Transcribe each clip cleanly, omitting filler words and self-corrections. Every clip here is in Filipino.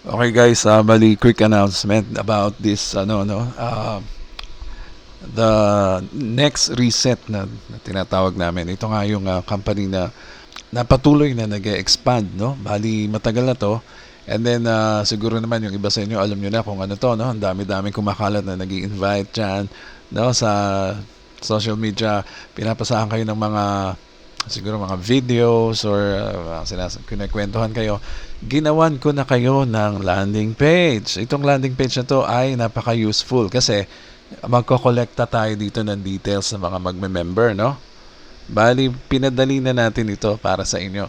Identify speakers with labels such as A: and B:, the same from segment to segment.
A: Okay guys, bali quick announcement about this the next reset na tinatawag namin. Ito nga yung company na napatuloy na nag-expand, no? Bali matagal na to. And then siguro naman yung iba sa inyo alam niyo na kung ano to, no? Ang dami-daming kumakalat na nag-i-invite diyan, no, sa social media. Pinapasahan kayo ng mga siguro mga videos or kinakwentuhan kayo. Ginawan ko na kayo ng landing page. Itong landing page na to ay napaka-useful kasi magkokolekta tayo dito ng details ng mga magme-member, no? Bali, pinadali na natin ito para sa inyo.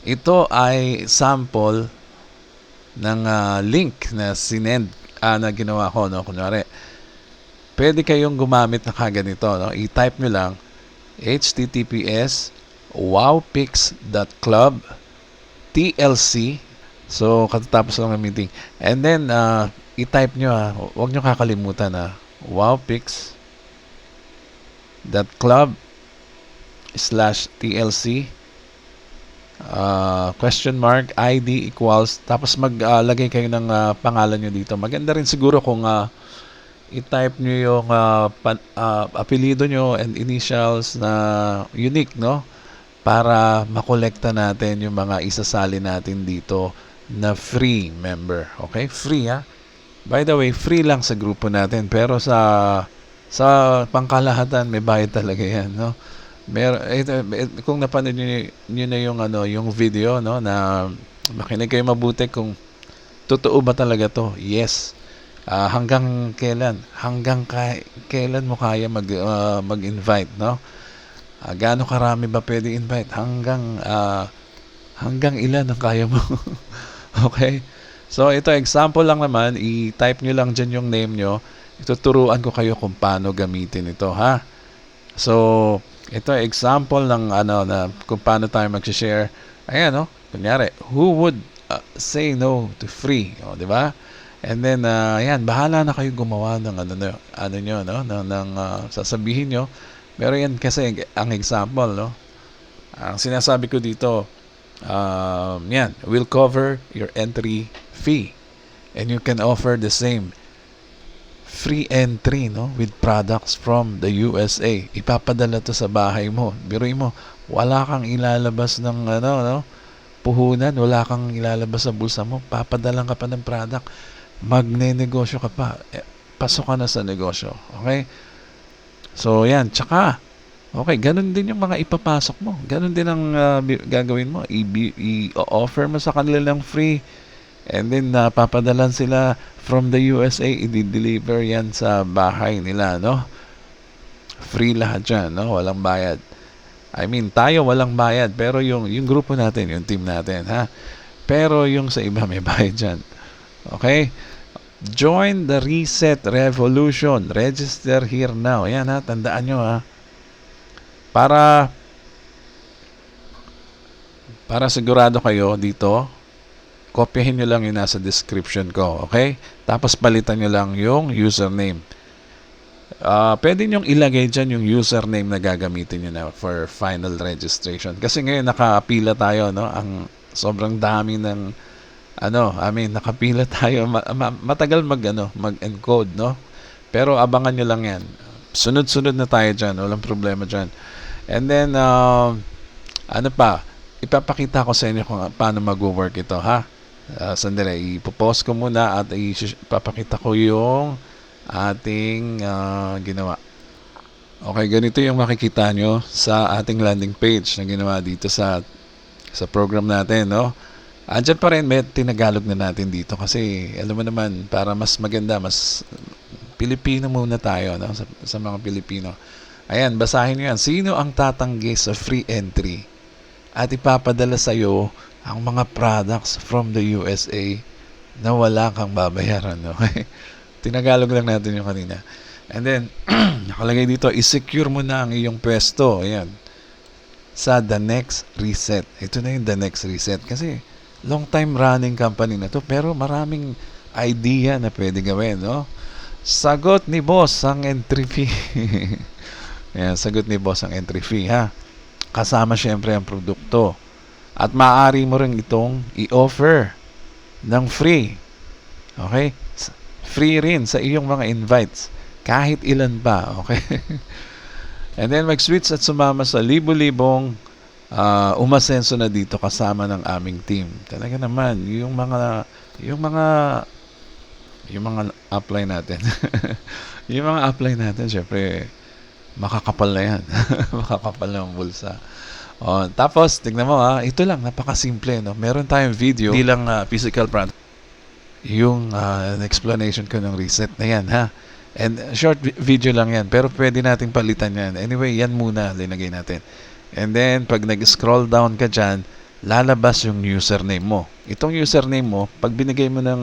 A: Ito ay sample ng link na sinend na ginawa ko, no? Kunwari, pwede kayong gumamit na kaganito, no? I-type nyo lang https wowpix.club TLC. So, katatapos lang ng meeting. And then, i-type nyo huwag nyo kakalimutan wowpix.club/TLC question mark ID equals tapos maglagay kayo ng pangalan nyo dito. Maganda rin siguro kung i-type nyo yung apelido nyo and initials na unique, no? Para makolekta natin yung mga isasali natin dito na free member. Okay? Free, ha? By the way, free lang sa grupo natin. Pero sa pangkalahatan, may bayad talaga yan, no? Kung napanood nyo na yung video, no, na makinig kayo mabuti kung totoo ba talaga to. Yes. Hanggang kailan? Kailan mo kaya mag-invite, no? Gaano karami ba pwede invite? Hanggang ilan ang kaya mo? Okay? So, ito example lang naman. I-type nyo lang dyan yung name nyo. Ituturuan ko kayo kung paano gamitin ito, ha? So, ito example ng na kung paano tayo mag-share. Ayan, no? Kunyari, who would say no to free? O, di ba? And then, ayan, bahala na kayo gumawa ng nyo, no? Ng sasabihin nyo. Pero yan kasi ang example, no? Ang sinasabi ko dito, yan, will cover your entry fee. And you can offer the same free entry, no, with products from the USA. Ipapadala to sa bahay mo. Biruin mo, wala kang ilalabas ng no, puhunan, wala kang ilalabas sa bulsa mo. Papadalan ka pa ng product. Magne-negosyo ka pa. Pasok ka na sa negosyo. Okay? So, yan. Tsaka, okay, ganun din yung mga ipapasok mo. Ganun din ang gagawin mo. I-offer mo sa kanila ng free. And then, papadalan sila from the USA. I-deliver yan sa bahay nila, no? Free lahat dyan, no? Walang bayad. I mean, tayo walang bayad. Pero yung grupo natin, yung team natin, ha? Pero yung sa iba, may bayad dyan. Okay? Join the Reset Revolution. Register here now. Ayan, ha, tandaan nyo, ha. Para sigurado kayo dito, kopyahin nyo lang yung nasa description ko. Okay? Tapos palitan nyo lang yung username. Pwede nyo ilagay dyan yung username na gagamitin nyo na for final registration. Kasi ngayon nakapila tayo, no? Ang sobrang dami ng nakapila tayo. Matagal mag-encode, no? Pero abangan nyo lang yan. Sunod-sunod na tayo dyan. Walang problema dyan. And then, ipapakita ko sa inyo kung paano mag-work ito, ha? Sandali, ipopost ko muna at ipapakita ko yung ating ginawa. Okay, ganito yung makikita nyo sa ating landing page na ginawa dito sa program natin, no? Andyan pa rin, may tinagalog na natin dito kasi alam mo naman, para mas maganda, mas Pilipino muna tayo, no? Sa mga Pilipino. Ayan, basahin nyo yan. Sino ang tatanggi sa free entry at ipapadala sa'yo ang mga products from the USA na wala kang babayaran, okay? Tinagalog lang natin yung kanina. And then, nakalagay dito, i-secure mo na ang iyong pwesto. Ayan. Sa The Next Reset. Ito na yung The Next Reset. Kasi, long time running company na to, pero maraming idea na pwede gawin, no? Sagot ni boss ang entry fee. Ayan, sagot ni boss ang entry fee, ha? Kasama syempre ang produkto. At maaari mo rin itong i-offer ng free. Okay? Free rin sa iyong mga invites. Kahit ilan pa. Okay? And then mag-switch at sumama sa libo-libong umasenso na dito kasama ng aming team. Talaga naman, yung mga upline natin. Yung mga upline natin, syempre, makakapal na yan. Makakapal na ang bulsa. Tapos, tignan mo ito lang, napakasimple. No? Meron tayong video, hindi lang physical brand. Yung explanation ko ng reset na yan, ha? And short video lang yan, pero pwede nating palitan yan. Anyway, yan muna, linagay natin. And then, pag nag-scroll down ka dyan, lalabas yung username mo. Itong username mo, pag binigay mo na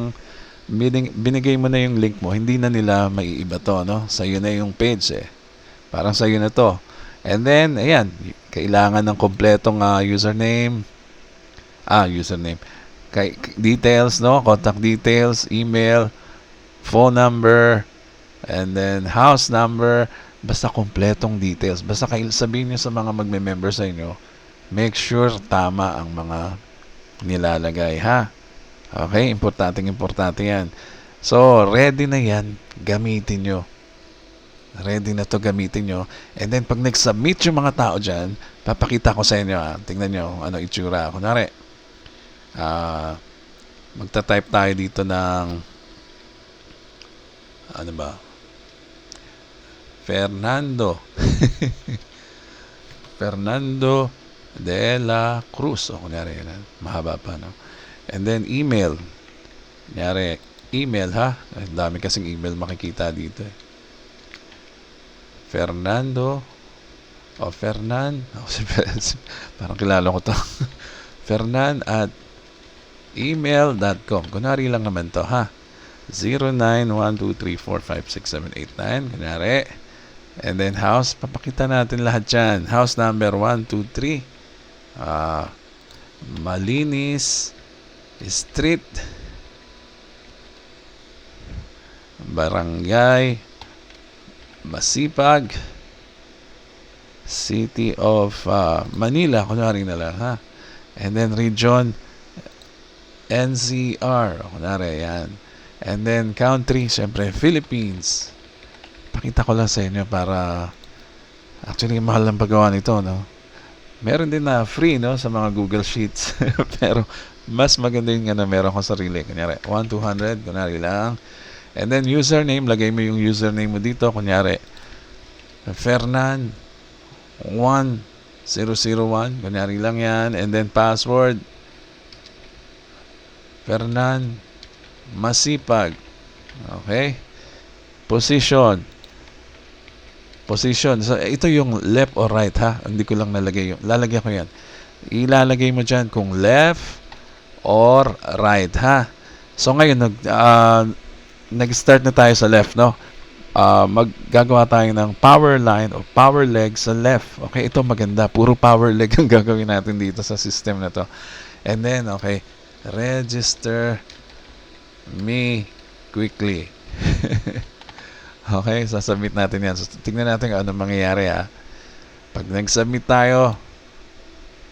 A: yung link mo, hindi na nila maiiba to, no? Sa'yo na yung page, Parang sa'yo na to. And then, ayan, kailangan ng kompletong username. Details, no? Contact details, email, phone number, and then house number. Basta kompletong details. Basta sabihin nyo sa mga magme-member sa inyo, make sure tama ang mga nilalagay, ha? Okay? Importante yan. So, ready na yan. Gamitin nyo. Ready na to, gamitin nyo. And then, pag nag-submit yung mga tao dyan, papakita ko sa inyo, tingnan nyo ano itsura. Kunwari, magta-type tayo dito ng ano ba? Fernando de la Cruz. Kunyari, mahaba pa, no? And then, email. Kunyari, email, ha? Ang dami kasing email makikita dito, Fernand. Parang kilala ko to. Fernand at email.com. Kunwari lang naman to, ha? 091234567889. Kunyari. And then house, papakita natin lahat yan. House number 123. Malinis Street, Barangay Masipag, City of Manila, kunwari na lang, ha? And then region NCR, kunwari, yan. And then country, syempre Philippines. Pakita ko lang sa inyo para actually mahal ang paggawa nito, no? Meron din na free, no, sa mga Google Sheets. Pero mas maganda yung meron ko sarili. Kunyari 1-200, kunyari lang. And then username, lagay mo yung username mo dito. Kunyari Fernand 1001, kunyari lang yan. And then password Fernand Masipag. Okay? Position. So, ito yung left or right, ha? Hindi ko lang nalagay yung. Lalagyan ko yan. Ilalagay mo dyan kung left or right, ha? So, ngayon, nag-start na tayo sa left, no? Maggagawa tayo ng power line o power leg sa left. Okay, ito maganda. Puro power leg ang gagawin natin dito sa system na to. And then, okay, register me quickly. Okay, sasubmit natin yan. So, tingnan natin kung anong mangyayari, ha. Pag nag-submit tayo,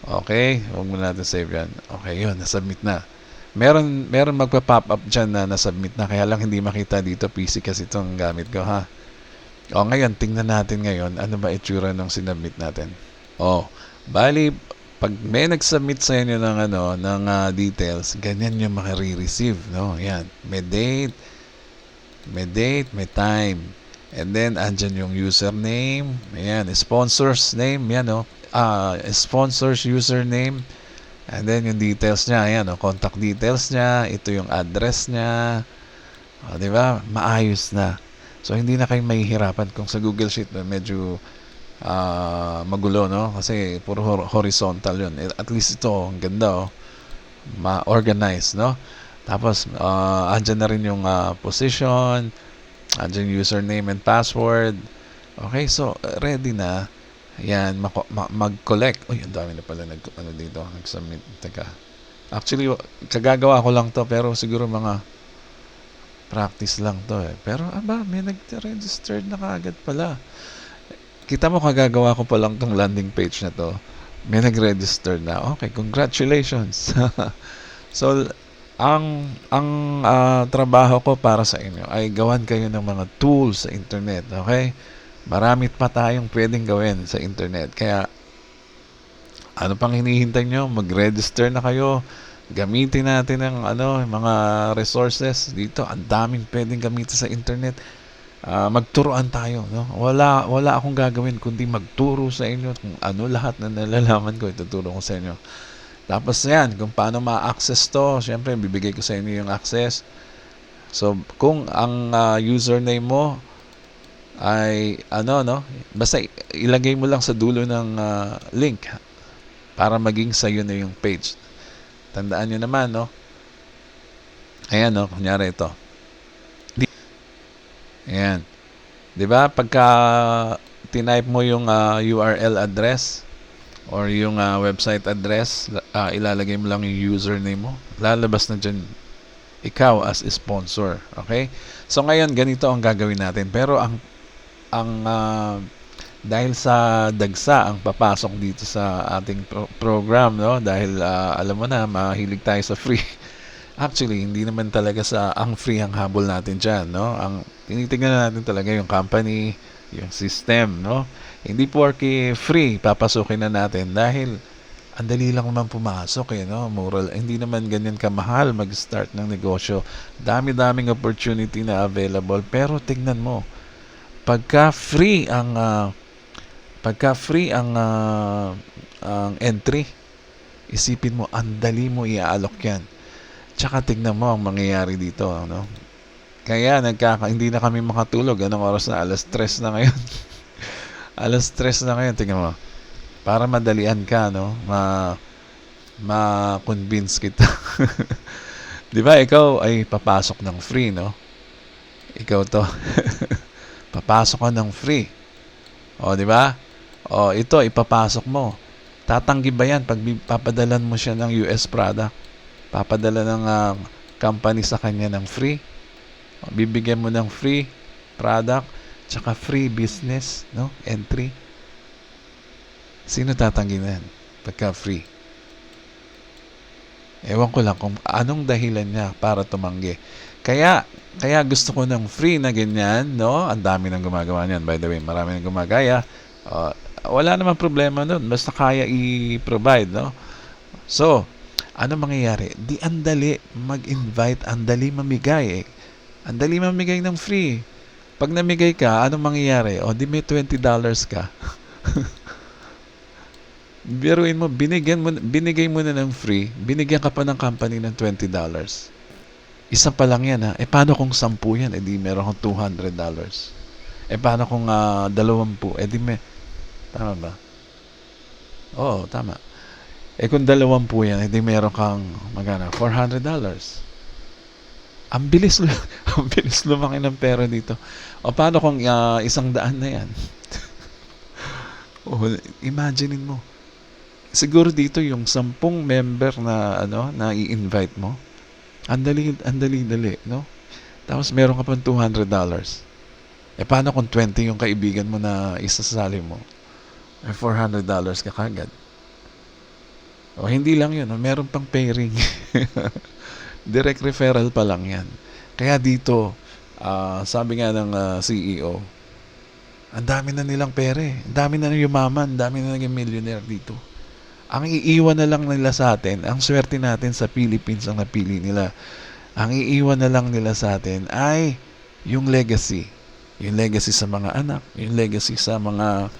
A: okay, huwag mo natin save yan. Okay, yun, nasubmit na. Meron magpa-pop up dyan na nasubmit na, kaya lang hindi makita dito. PC kasi itong gamit ko, ha. Ngayon, tingnan natin ngayon, ano ba itsura ng sinubmit natin. Bali, pag may nag-submit sa inyo ng details, ganyan yung makare-receive, no? Yan, may date, may time. And then, andyan yung username. Ayan, sponsor's name. Yan, sponsor's username. And then, yung details niya. Ayan, contact details niya. Ito yung address niya. Diba? Maayos na. So, hindi na kayong mahihirapan. Kung sa Google Sheet, medyo magulo, no? Kasi, puro horizontal yun. At least ito, ang ganda, ma-organize, no? Tapos, andyan na rin yung position, andyan yung username and password. Okay, so, ready na. Yan, mag-collect. Uy, ang dami na pala dito, nag-submit. Teka. Actually, kagagawa ko lang to, pero siguro mga practice lang to, Pero, may nag-registered na kaagad pala. Kita mo, kagagawa ko pa lang tong landing page na to. May nag-register na. Okay, congratulations. So, Ang trabaho ko para sa inyo ay gawan kayo ng mga tools sa internet, okay? Marami pa tayong pwedeng gawin sa internet. Kaya ano pang hinihintay nyo? Mag-register na kayo. Gamitin natin ang mga resources dito. Ang daming pwedeng gamitin sa internet. Magturuan tayo, no? Wala akong gagawin kundi magturo sa inyo kung ano lahat na nalalaman ko, ituturo ko sa inyo. Tapos yan, kung paano ma-access to, syempre bibigay ko sa inyo yung access. So, kung ang username mo ay no, basta ilagay mo lang sa dulo ng link para maging sa na yung page. Tandaan nyo naman, no? Ayan, no, kunyari ito. Ayan. 'Di ba? Pagka tinype mo yung URL address or yung website address, ilalagay mo lang yung username mo. Lalabas na dyan ikaw as sponsor. Okay? So ngayon, ganito ang gagawin natin. Pero dahil sa dagsa ang papasok dito sa ating program, no? Dahil alam mo na, mahilig tayo sa free. Actually, hindi naman talaga ang free ang habol natin dyan, no? Ang tinitingnan natin talaga yung company, yung system, no? Hindi porke free, papasukin na natin dahil ang dali lang naman pumasok, no? Hindi naman ganyan kamahal mag-start ng negosyo. Dami-daming opportunity na available, pero tignan mo, pagka free ang entry, isipin mo, ang dali mo i-alok yan. Tsaka tignan mo ang mangyayari dito, no? Kaya hindi na kami makatulog. Anong oras na? Alas 3 na ngayon. Alas 3 na ngayon, tignan mo. Para madalian ka, no? Ma-convince kita. 'Di ba? Ikaw ay papasok ng free, no? Ikaw to. Papasok ka ng free. O, 'di ba? O, ito ipapasok mo. Tatanggi ba yan pag papadalan mo siya ng US product? Papadala ng company sa kanya ng free. Bibigyan mo ng free product tsaka free business, no? Entry. Sino tatanggi na yan pagka free? Ewan ko lang kung anong dahilan niya para tumanggi. Kaya gusto ko ng free na ganyan, no? Ang dami nang gumagawa niyan. By the way, marami nang gumagaya. Wala namang problema nun. Basta kaya i-provide, no? So, ano mangyayari? Di andali mag-invite, andali mamigay. Andali mamigay ng free. Pag namigay ka, ano mangyayari? O, di may $20 ka. Biruin mo, binigay mo na ng free, binigyan ka pa ng company ng $20. Isa pa lang yan, ha? Paano kung 10 yan? Di meron kang $200. Paano kung 20? Di may... Tama ba? Oo, tama. Kung 20 yan, hindi meron kang magana, $400. Ang bilis lumaki ng pera dito. O paano kung 100 na yan? Imaginein mo. Siguro dito yung 10 member na na i-invite mo. Andali, no? Tapos meron ka pang $200. Paano kung 20 yung kaibigan mo na isasali mo? $400 ka kagad. O hindi lang yun, meron pang pairing. Direct referral pa lang yan. Kaya dito, sabi nga ng CEO, ang dami na nilang pere, ang dami na yumaman, ang dami na naging millionaire dito. Ang iiwan na lang nila sa atin, ang swerte natin sa Philippines ang napili nila. Ang iiwan na lang nila sa atin ay yung legacy. Yung legacy sa mga anak, yung legacy sa mga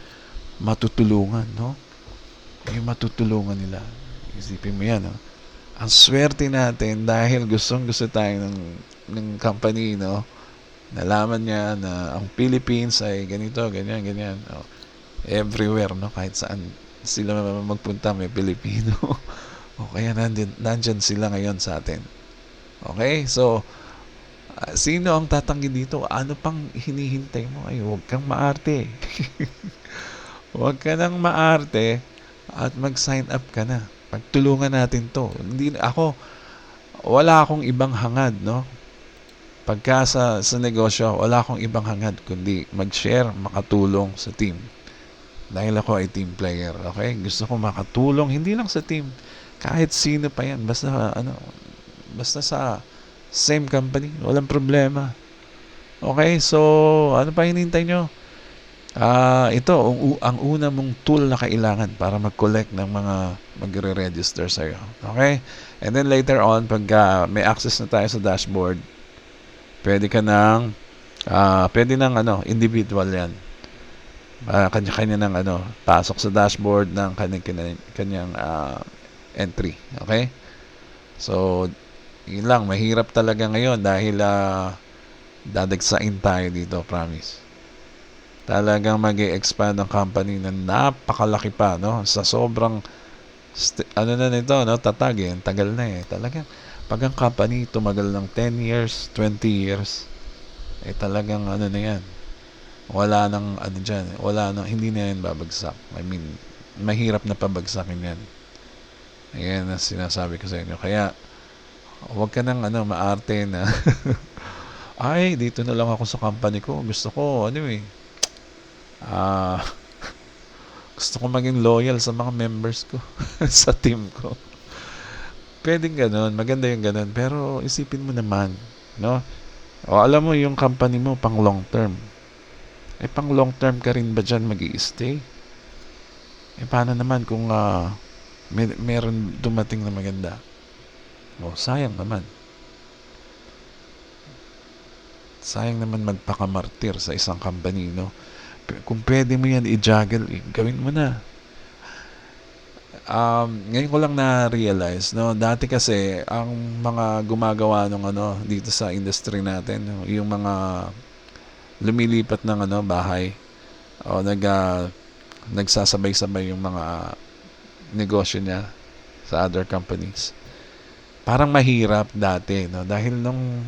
A: matutulungan, no? Yung matutulungan nila. Isipin mo yan, no? Ang swerte natin dahil gustong-gusto tayo ng company, no? Nalaman niya na ang Philippines ay ganito, ganyan, ganyan. Oh, everywhere, no? Kahit saan sila magpunta, may Pilipino. O kaya nandyan sila ngayon sa atin. Okay? So, sino ang tatanggi dito? Ano pang hinihintay mo? Ay, huwag kang maarte. Huwag ka nang maarte at mag-sign up ka na. Pagtulungan natin to. Wala akong ibang hangad, no? Pagka sa negosyo, wala akong ibang hangad kundi mag-share, makatulong sa team. Dahil ako ay team player, okay? Gusto ko makatulong, hindi lang sa team. Kahit sino pa yan, basta basta sa same company, walang problema. Okay, so ano pa hinihintay nyo? Ito, ang una mong tool na kailangan para mag-collect ng mga magre-register sa'yo. Okay? And then later on, pag may access na tayo sa dashboard, pwede ka ng, pwede ng individual yan. Kanya-kanya ng pasok sa dashboard ng kanyang entry. Okay? So, yun lang, mahirap talaga ngayon dahil dadagsain tayo dito, promise. Talagang mag-expand ang company na napakalaki pa, no? Sa sobrang na nito, no? Tatag eh, tagal na eh. Talagang pag ang company tumagal ng 10 years, 20 years, eh talagang na yan. Wala nang dyan, wala nang, hindi na yan babagsak. I mean, mahirap na pabagsakin yan. Ayan ang sinasabi ko sa inyo. Kaya, huwag ka nang maarte na ay, dito na lang ako sa company ko. Gusto ko, gusto ko maging loyal sa mga members ko, sa team ko. Pwedeng ganun, maganda yung ganun. Pero isipin mo naman, no? O alam mo yung company mo pang long term. Eh pang long term ka rin ba dyan mag-i-stay? Eh paano naman kung meron dumating na maganda? O sayang naman. Sayang naman magpakamartir sa isang company, no? Kung pwede mo yan i-juggle, gawin mo na. Ngayon ko lang na-realize, no? Dati kasi, ang mga gumagawa ng dito sa industry natin, yung mga lumilipat ng bahay, o nagsasabay-sabay yung mga negosyo niya sa other companies. Parang mahirap dati, no? Dahil nung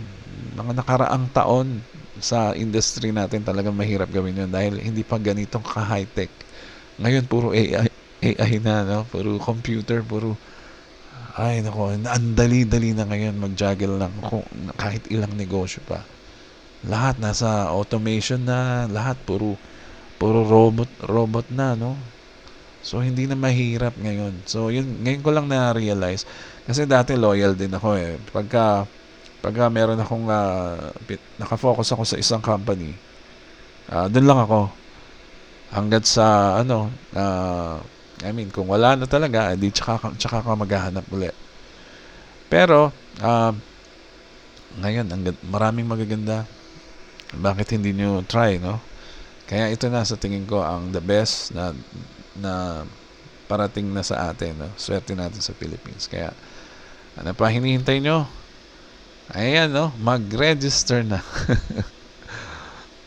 A: mga nakaraang taon sa industry natin talagang mahirap gawin yun dahil hindi pa ganitong ka-high-tech. Ngayon puro AI na, no? Puro computer, puro ay nako, ang dali-dali na ngayon mag-juggle lang kung kahit ilang negosyo pa. Lahat nasa automation na, lahat puro robot na, no? So hindi na mahirap ngayon. So yun, ngayon ko lang na-realize kasi dati loyal din ako eh. Pagka meron akong nakafocus ako sa isang company, doon lang ako hanggat sa I mean kung wala na talaga edi tsaka ka maghahanap ulit. Pero ngayon maraming magaganda, bakit hindi nyo try, no? Kaya ito na sa tingin ko ang the best na parating na sa atin, no? Swerte natin sa Philippines. Kaya ano pa hinihintay nyo? Ayan, no? Mag-register na.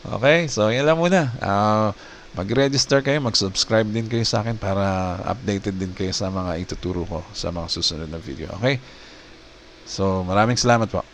A: Okay, so yan lang muna. Mag-register kayo, mag-subscribe din kayo sa akin para updated din kayo sa mga ituturo ko sa mga susunod na video. Okay? So, maraming salamat po.